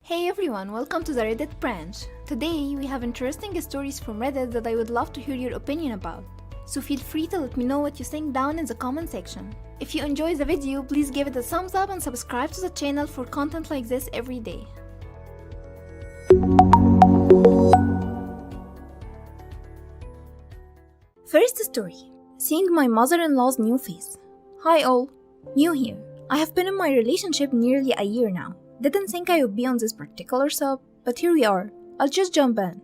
Hey everyone, welcome to the Reddit branch. Today we have interesting stories from Reddit that I would love to hear your opinion about. So feel free to let me know what you think down in the comment section. If you enjoyed the video, please give it a thumbs up and subscribe to the channel for content like this every day. First story. Seeing my mother-in-law's new face. Hi all. New here. I have been in my relationship nearly a year now. Didn't think I would be on this particular sub, but here we are. I'll just jump in.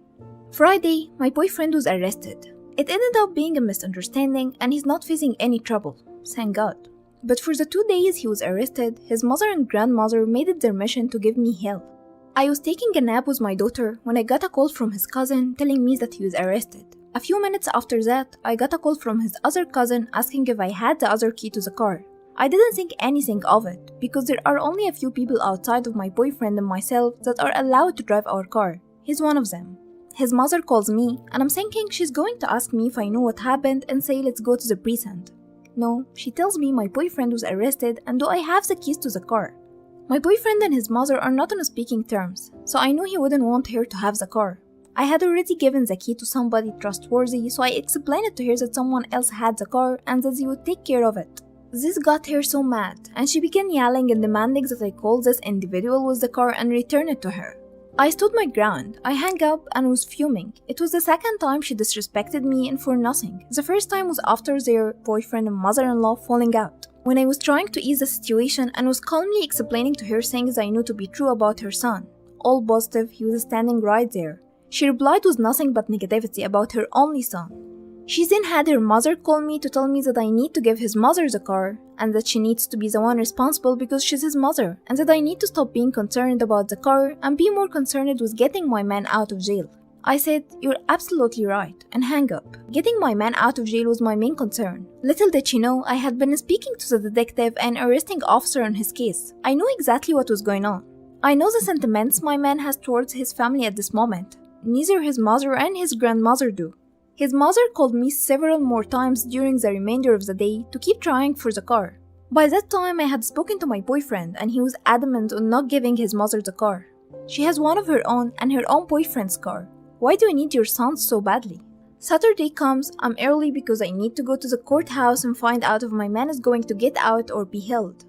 Friday, my boyfriend was arrested. It ended up being a misunderstanding and he's not facing any trouble, thank God. But for the 2 days he was arrested, his mother and grandmother made it their mission to give me hell. I was taking a nap with my daughter when I got a call from his cousin telling me that he was arrested. A few minutes after that, I got a call from his other cousin asking if I had the other key to the car. I didn't think anything of it, because there are only a few people outside of my boyfriend and myself that are allowed to drive our car. He's one of them. His mother calls me, and I'm thinking she's going to ask me if I know what happened and say let's go to the precinct. No, she tells me my boyfriend was arrested and do I have the keys to the car. My boyfriend and his mother are not on speaking terms, so I knew he wouldn't want her to have the car. I had already given the key to somebody trustworthy, so I explained it to her that someone else had the car and that they would take care of it. This got her so mad, and she began yelling and demanding that I call this individual with the car and return it to her. I stood my ground, I hung up and was fuming. It was the second time she disrespected me and for nothing. The first time was after their boyfriend and mother-in-law falling out. When I was trying to ease the situation and was calmly explaining to her things I knew to be true about her son. All positive, he was standing right there. She replied with nothing but negativity about her only son. She then had her mother call me to tell me that I need to give his mother the car and that she needs to be the one responsible because she's his mother and that I need to stop being concerned about the car and be more concerned with getting my man out of jail. I said, "You're absolutely right," and hang up. Getting my man out of jail was my main concern. Little did she know I had been speaking to the detective and arresting officer on his case. I knew exactly what was going on. I know the sentiments my man has towards his family at this moment. Neither his mother and his grandmother do. His mother called me several more times during the remainder of the day to keep trying for the car. By that time, I had spoken to my boyfriend and he was adamant on not giving his mother the car. She has one of her own and her own boyfriend's car. Why do I need your son so badly? Saturday comes, I'm early because I need to go to the courthouse and find out if my man is going to get out or be held.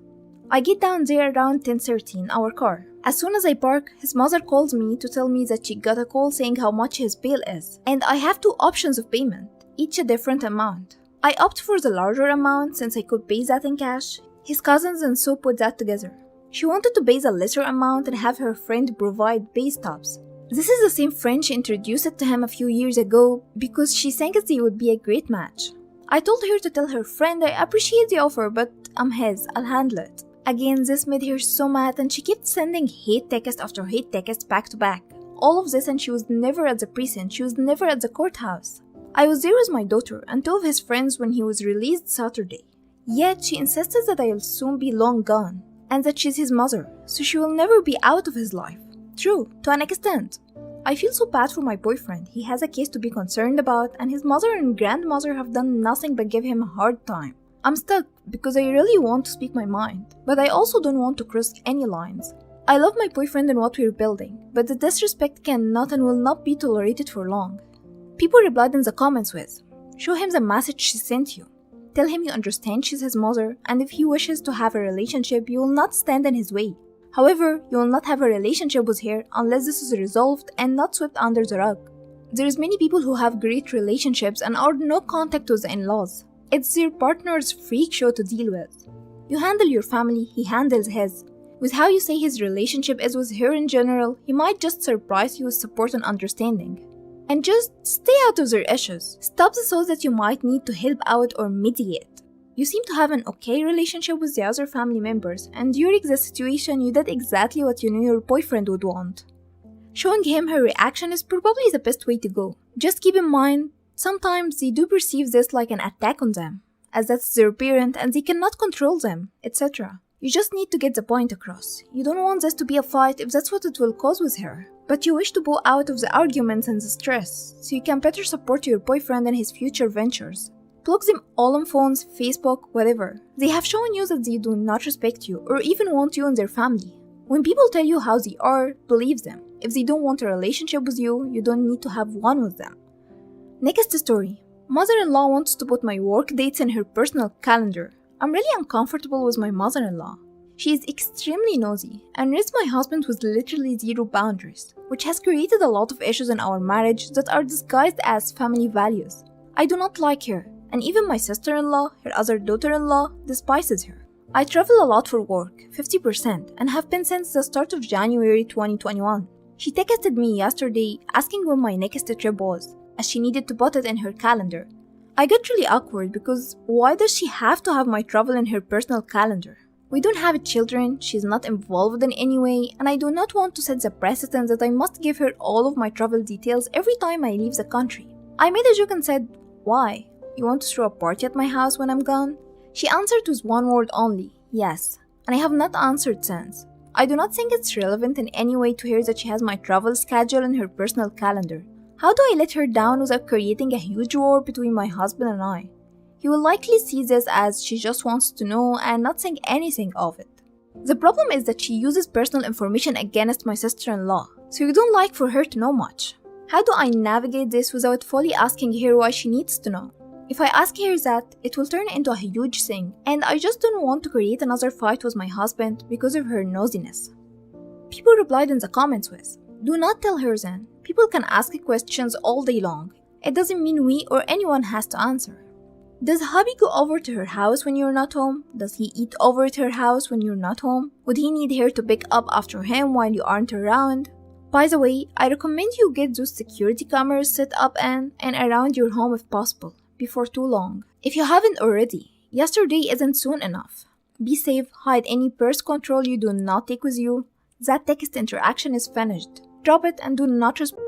I get down there around 10:30 in our car. As soon as I park, his mother calls me to tell me that she got a call saying how much his bail is, and I have two options of payment, each a different amount. I opt for the larger amount since I could pay that in cash. His cousins and so put that together. She wanted to pay the lesser amount and have her friend provide pay stubs. This is the same friend she introduced it to him a few years ago because she thinks they would be a great match. I told her to tell her friend I appreciate the offer, but I'm his, I'll handle it. Again, this made her so mad and she kept sending hate text after hate text back to back. All of this and she was never at the precinct, she was never at the courthouse. I was there with my daughter and two of his friends when he was released Saturday. Yet she insisted that I will soon be long gone and that she's his mother, so she will never be out of his life. True, to an extent. I feel so bad for my boyfriend. He has a case to be concerned about and his mother and grandmother have done nothing but give him a hard time. I'm stuck because I really want to speak my mind, but I also don't want to cross any lines. I love my boyfriend and what we're building, but the disrespect cannot and will not be tolerated for long. People replied in the comments with, "Show him the message she sent you. Tell him you understand she's his mother, and if he wishes to have a relationship, you will not stand in his way. However, you will not have a relationship with her unless this is resolved and not swept under the rug." There's many people who have great relationships and are no contact with the in-laws. It's their partner's freak show to deal with. You handle your family, he handles his. With how you say his relationship is with her in general, he might just surprise you with support and understanding. And just stay out of their issues. Stop the thought that you might need to help out or mediate. You seem to have an okay relationship with the other family members, and during the situation you did exactly what you knew your boyfriend would want. Showing him her reaction is probably the best way to go. Just keep in mind, sometimes they do perceive this like an attack on them, as that's their parent and they cannot control them, etc. You just need to get the point across. You don't want this to be a fight if that's what it will cause with her, but you wish to pull out of the arguments and the stress, so you can better support your boyfriend in his future ventures. Block them all on phones, Facebook, whatever. They have shown you that they do not respect you or even want you in their family. When people tell you how they are, believe them. If they don't want a relationship with you, you don't need to have one with them. Next story. Mother-in-law wants to put my work dates in her personal calendar. I'm really uncomfortable with my mother-in-law. She is extremely nosy and raised my husband with literally zero boundaries, which has created a lot of issues in our marriage that are disguised as family values. I do not like her, and even my sister-in-law, her other daughter-in-law, despises her. I travel a lot for work, 50%, and have been since the start of January 2021. She texted me yesterday asking when my next trip was, as she needed to put it in her calendar. I get really awkward because why does she have to have my travel in her personal calendar? We don't have children, she's not involved in any way, and I do not want to set the precedent that I must give her all of my travel details every time I leave the country. I made a joke and said, "Why? You want to throw a party at my house when I'm gone?" She answered with one word only, "Yes," and I have not answered since. I do not think it's relevant in any way to hear that she has my travel schedule in her personal calendar. How do I let her down without creating a huge war between my husband and I? He will likely see this as she just wants to know and not think anything of it. The problem is that she uses personal information against my sister-in-law, so you don't like for her to know much. How do I navigate this without fully asking her why she needs to know? If I ask her that, it will turn into a huge thing, and I just don't want to create another fight with my husband because of her nosiness. People replied in the comments with, "Do not tell her then. People can ask questions all day long. It doesn't mean we or anyone has to answer." Does hubby go over to her house when you're not home? Does he eat over at her house when you're not home? Would he need her to pick up after him while you aren't around? By the way, I recommend you get those security cameras set up in and around your home if possible, before too long. If you haven't already, yesterday isn't soon enough. Be safe, hide any purse control you do not take with you. That text interaction is finished. Drop it and do not respond.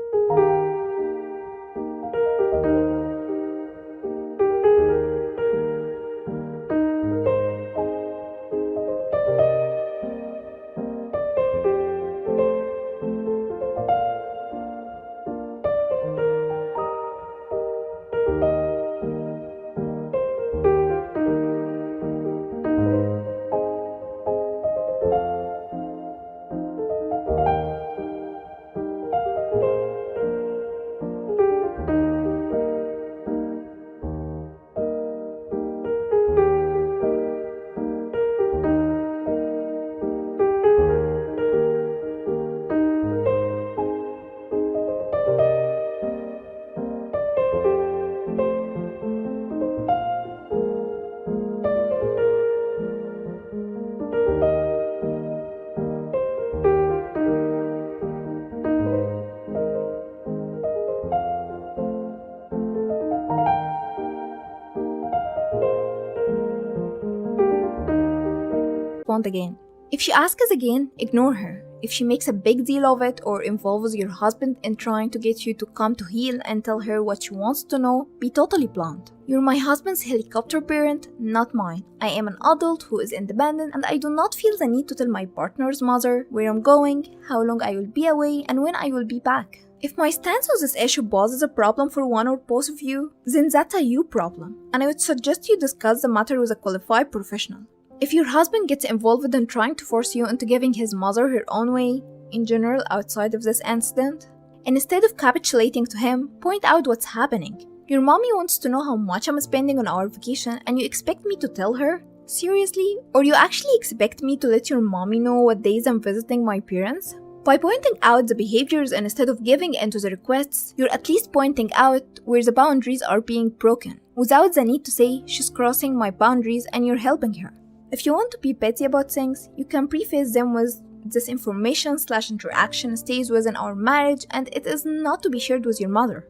Again. If she asks again, ignore her. If she makes a big deal of it or involves your husband in trying to get you to come to heel and tell her what she wants to know, be totally blunt. You're my husband's helicopter parent, not mine. I am an adult who is independent and I do not feel the need to tell my partner's mother where I'm going, how long I will be away, and when I will be back. If my stance on this issue poses a problem for one or both of you, then that's a you problem, and I would suggest you discuss the matter with a qualified professional. If your husband gets involved in trying to force you into giving his mother her own way, in general outside of this incident, instead of capitulating to him, point out what's happening. Your mommy wants to know how much I'm spending on our vacation and you expect me to tell her? Seriously? Or you actually expect me to let your mommy know what days I'm visiting my parents? By pointing out the behaviors instead of giving into the requests, you're at least pointing out where the boundaries are being broken, without the need to say she's crossing my boundaries and you're helping her. If you want to be petty about things, you can preface them with, "This information/interaction stays within our marriage and it is not to be shared with your mother."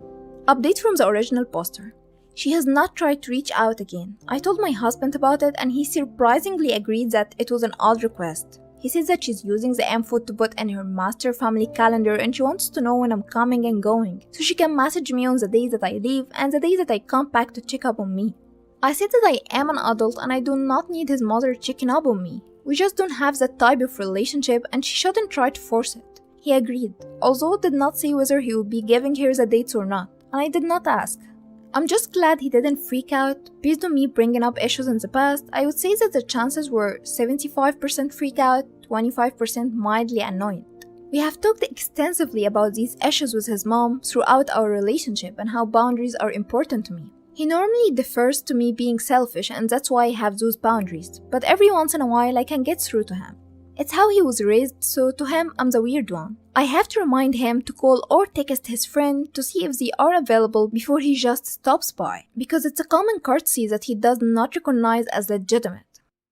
Update from the original poster. She has not tried to reach out again. I told my husband about it and he surprisingly agreed that it was an odd request. He says that she's using the info to put in her master family calendar and she wants to know when I'm coming and going, so she can message me on the days that I leave and the days that I come back to check up on me. I said that I am an adult and I do not need his mother checking up on me. We just don't have that type of relationship and she shouldn't try to force it. He agreed, although did not say whether he would be giving her the dates or not, and I did not ask. I'm just glad he didn't freak out. Based on me bringing up issues in the past, I would say that the chances were 75% freak out, 25% mildly annoyed. We have talked extensively about these issues with his mom throughout our relationship and how boundaries are important to me. He normally defers to me being selfish, and that's why I have those boundaries, but every once in a while I can get through to him. It's how he was raised, so to him I'm the weird one. I have to remind him to call or text his friend to see if they are available before he just stops by, because it's a common courtesy that he does not recognize as legitimate.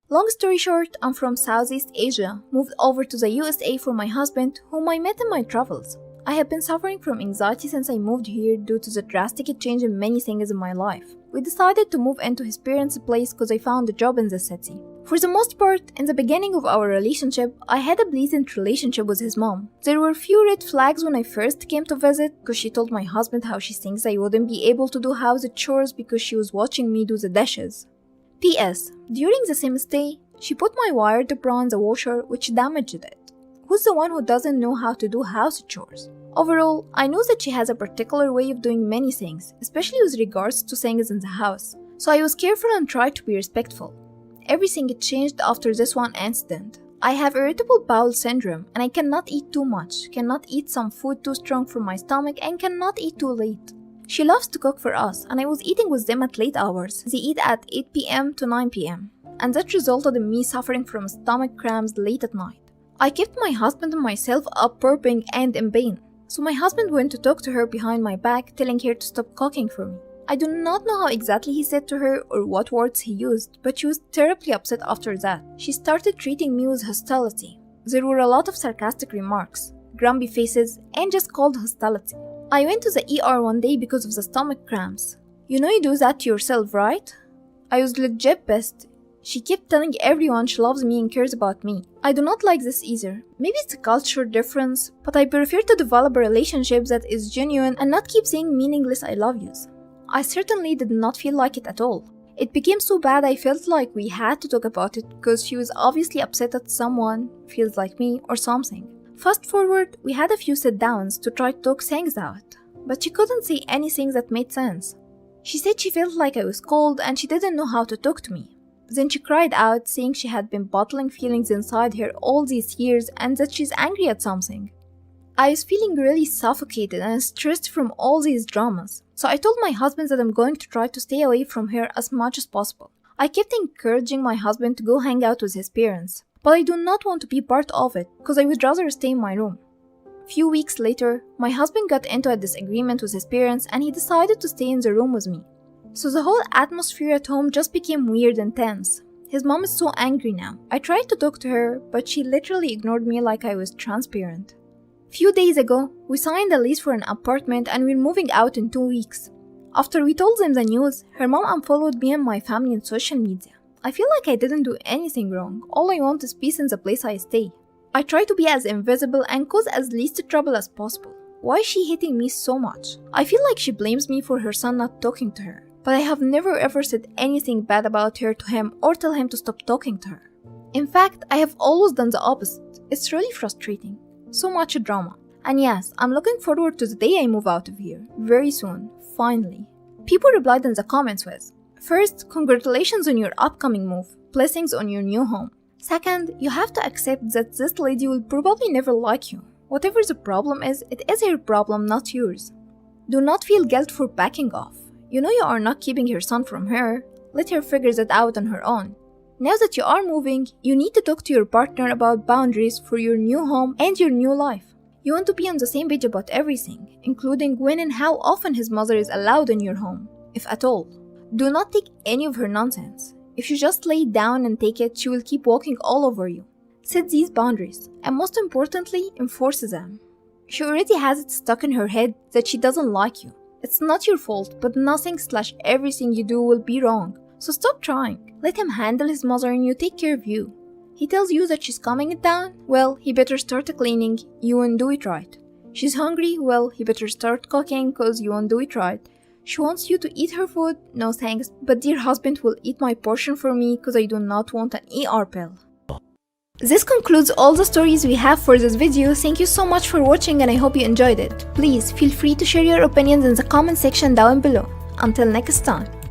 Long story short, I'm from Southeast Asia, moved over to the USA for my husband, whom I met in my travels. I have been suffering from anxiety since I moved here due to the drastic change in many things in my life. We decided to move into his parents' place because I found a job in the city. For the most part, in the beginning of our relationship, I had a pleasant relationship with his mom. There were few red flags when I first came to visit, because she told my husband how she thinks I wouldn't be able to do house chores because she was watching me do the dishes. P.S. During the same stay, she put my wired bra in the washer, which damaged it. Who's the one who doesn't know how to do house chores? Overall, I know that she has a particular way of doing many things, especially with regards to things in the house, so I was careful and tried to be respectful. Everything changed after this one incident. I have irritable bowel syndrome, and I cannot eat too much, cannot eat some food too strong for my stomach, and cannot eat too late. She loves to cook for us, and I was eating with them at late hours. They eat at 8 p.m. to 9 p.m. and that resulted in me suffering from stomach cramps late at night. I kept my husband and myself up burping and in pain, so my husband went to talk to her behind my back, telling her to stop cooking for me. I do not know how exactly he said to her or what words he used, but she was terribly upset after that. She started treating me with hostility. There were a lot of sarcastic remarks, grumpy faces, and just cold hostility. I went to the ER one day because of the stomach cramps. You know you do that to yourself, right? I was legit pissed. She kept telling everyone she loves me and cares about me. I do not like this either. Maybe it's a culture difference, but I prefer to develop a relationship that is genuine and not keep saying meaningless I love yous. I certainly did not feel like it at all. It became so bad I felt like we had to talk about it because she was obviously upset that someone feels like me or something. Fast forward, we had a few sit-downs to try to talk things out, but she couldn't say anything that made sense. She said she felt like I was cold and she didn't know how to talk to me. Then she cried out, saying she had been bottling feelings inside her all these years and that she's angry at something. I was feeling really suffocated and stressed from all these dramas, so I told my husband that I'm going to try to stay away from her as much as possible. I kept encouraging my husband to go hang out with his parents, but I do not want to be part of it because I would rather stay in my room. Few weeks later, my husband got into a disagreement with his parents and he decided to stay in the room with me. So the whole atmosphere at home just became weird and tense. His mom is so angry now. I tried to talk to her, but she literally ignored me like I was transparent. Few days ago, we signed a lease for an apartment and we're moving out in 2 weeks. After we told them the news, her mom unfollowed me and my family on social media. I feel like I didn't do anything wrong. All I want is peace in the place I stay. I try to be as invisible and cause as least trouble as possible. Why is she hating me so much? I feel like she blames me for her son not talking to her, but I have never ever said anything bad about her to him or tell him to stop talking to her. In fact, I have always done the opposite. It's really frustrating. So much drama. And yes, I'm looking forward to the day I move out of here. Very soon. Finally. People replied in the comments with, first, congratulations on your upcoming move. Blessings on your new home. Second, you have to accept that this lady will probably never like you. Whatever the problem is, it is her problem, not yours. Do not feel guilt for backing off. You know you are not keeping your son from her. Let her figure that out on her own. Now that you are moving, you need to talk to your partner about boundaries for your new home and your new life. You want to be on the same page about everything, including when and how often his mother is allowed in your home, if at all. Do not take any of her nonsense. If you just lay down and take it, she will keep walking all over you. Set these boundaries, and most importantly, enforce them. She already has it stuck in her head that she doesn't like you. It's not your fault, but nothing/everything you do will be wrong. So stop trying. Let him handle his mother and you take care of you. He tells you that she's calming it down? Well, he better start cleaning. You won't do it right. She's hungry? Well, he better start cooking cause you won't do it right. She wants you to eat her food? No thanks, but dear husband will eat my portion for me cause I do not want an ER pill. This concludes all the stories we have for this video. Thank you so much for watching and I hope you enjoyed it. Please feel free to share your opinions in the comment section down below. Until next time.